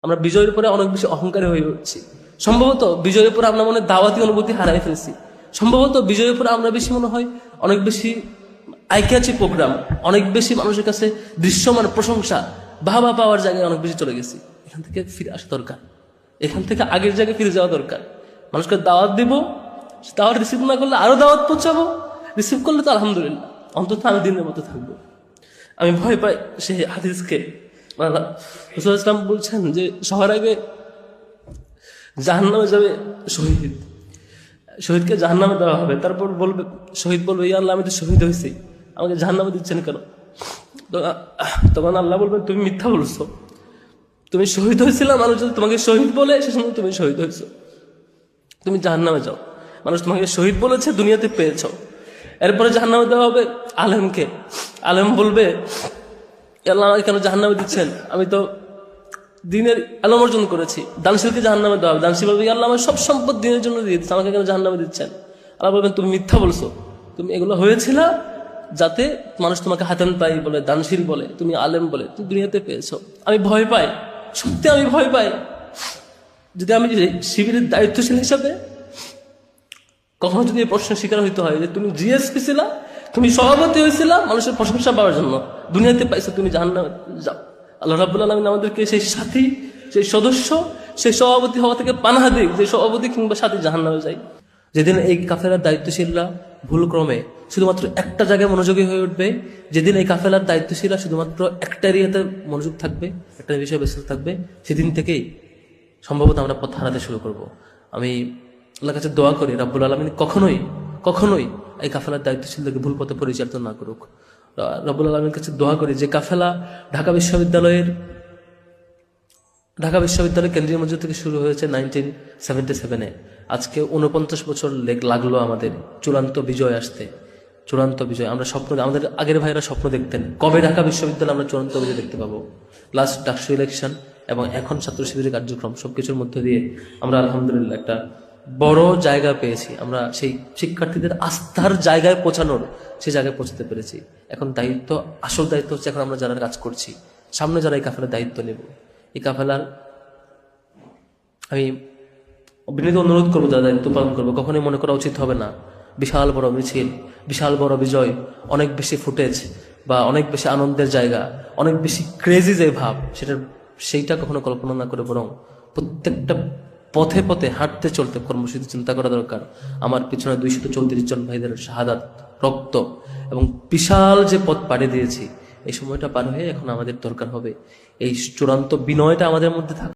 আমরা বিজয়ের পরে অনেক বেশি অহংকারী হয়ে উঠছি। সম্ভবত বিজয়ের পরে আমরা মনে দাওয়াতি অনুভূতি হারাই ফেলছি। সম্ভবত বিজয়ের পরে আমরা বেশি মনে হয় অনেক বেশি আইক্যাচি প্রোগ্রাম, অনেক বেশি মানুষের কাছে দৃশ্যমান প্রশংসা বাহবা পাওয়ার জায়গায় অনেক বেশি চলে গেছি। এখান থেকে ফিরে আসা দরকার, এখান থেকে আগের জায়গায় ফিরে যাওয়া দরকার। মানুষকে দাওয়াত দিব, দাওয়াত রিসিভ না করলে আরো দাওয়াত পৌঁছাবো, রিসিভ করলে তো আলহামদুলিল্লাহ, অন্তত আমি দিনের মতো থাকবো। আমি ভয় পাই সেই হাদিসকে। রাসূল ইসলাম বলছেন যে সবার আগে জাহান্নামে যাবে শহীদ, শহীদকে জাহান্নামে দেওয়া হবে। তারপর বলবে, শহীদ বলবে, ইয়া আল্লাহ আমি তো শহীদ হয়েছি, আমাকে জাহান্নামে দিচ্ছেন কেন? তখন আল্লাহ বলবেন, তুমি মিথ্যা বলছো, তুমি শহীদ হয়েছিলাম, মানুষ যদি তোমাকে শহীদ বলে সে সময় তুমি শহীদ হয়েছো, তুমি জাহান্নামে যাও। মানুষ তোমাকে শহীদ বলেছে, দুনিয়াতে পেয়েছ। এরপরে জাহান্নামে দেওয়া হবে আলেমকে। আলেম বলবে, আল্লাহ আমাকে কেন জাহান্নামে দিচ্ছেন, আমি তো দিনের আলম অর্জন করেছি। দানশীলকে জাহান্নামে দেওয়া হবে। দানশীল বলবে, আল্লাহ আমার সব সম্পদ দিনের জন্য দিয়ে দিচ্ছে, আমাকে কেন জাহান্নামে দিচ্ছেন? আল্লাহ বলবেন, তুমি মিথ্যা বলছো, তুমি এগুলো হয়েছিল যাতে মানুষ তোমাকে হাতেন পাই বলে, দানশীল বলে, তুমি আলেম বলে তুমি দুনিয়াতে পেয়েছো। আমি ভয় পাই, সত্যি আমি ভয় পাই, যদি আমি শিবিরের দায়িত্বশীল হিসাবে কখনো যদি এই প্রশ্নের শিকার হইতে হয় যে তুমি জিএসপি ছিলা, তুমি সভাপতি হয়েছিলা মানুষের প্রশংসা পাওয়ার জন্য, দুনিয়াতে পাইছো তুমি জাহান্নামে যাও। আল্লাহ রাব্বুল আলামিন আমাদেরকে সেই সাথী, সেই সদস্য, সেই সভাপতি হওয়া থেকে পানাহা দিক, যে সভাপতি কিংবা সাথী জাহান্নামে যায়। যেদিন এই কাফেলার দায়িত্বশীলরা ভুলক্রমে শুধুমাত্র একটা জায়গায় মনোযোগী হয়ে উঠবে, যেদিন এই কাফেলার দায়িত্বশীলরা শুধুমাত্র একটা এরিয়াতে মনোযোগ থাকবে, একটা বিষয়ে ব্যস্ত থাকবে, সেদিন থেকেই সম্ভবত আমরা পথ হারাতে শুরু করব। আমি আল্লাহর কাছে দোয়া করি রাব্বুল আলামিন কখনোই এই কাফেলার দায়িত্বশীলদেরকে ভুল পথে পরিচালিত না করুক। রাব্বুল আলামিনের কাছে দোয়া করি যে কাফেলা ঢাকা বিশ্ববিদ্যালয় কেন্দ্রীয় মসজিদ থেকে শুরু হয়েছে 1977-এ, আজকে 49 বছর লাগলো আমাদের চূড়ান্ত বিজয় আসতে। চূড়ান্ত বিজয় আমরা স্বপ্ন, আমাদের আগের ভাইয়েরা স্বপ্ন দেখতেন কবে ঢাকা বিশ্ববিদ্যালয় আমরা চূড়ান্ত বিজয় দেখতে পাবো। লাস্ট ডাকসু ইলেকশন এবং এখন ছাত্র শিবিরের কার্যক্রম সবকিছুর মধ্য দিয়ে আমরা আলহামদুলিল্লাহ একটা বড় জায়গা পেয়েছি। আমরা সেই শিক্ষার্থীদের আস্থার জায়গায় পৌঁছানোর, সেই জায়গায় পৌঁছতে পেরেছি। এখন দায়িত্ব, আসল দায়িত্ব হচ্ছে এখন আমরা যারা কাজ করছি, সামনে যারা এই কাফেলার দায়িত্ব নেব, এই কাফেলার আমি বিনীত অনুরোধ করবো যারা দায়িত্ব পালন করবো, কখনোই মনে করা উচিত হবে না বিশাল বড় মিছিল, বিশাল বড় বিজয়, অনেক বেশি ফুটেজ বা অনেক বেশি আনন্দের জায়গা, অনেক বেশি ক্রেজি যে ভাব, সেইটা কখনো কল্পনা না করে বরং প্রত্যেকটা পথে পথে হাঁটতে চলতে কর্মসূচি চিন্তা করা দরকার। আমার পিছনে 234 জন ভাইদের শাহাদাত, রক্ত এবং বিশাল যে পথ পাড়ি দিয়েছি, এই সময়টা পার হয়ে এখন আমাদের দরকার হবে এই চূড়ান্ত বিনয়টা আমাদের মধ্যে থাকা।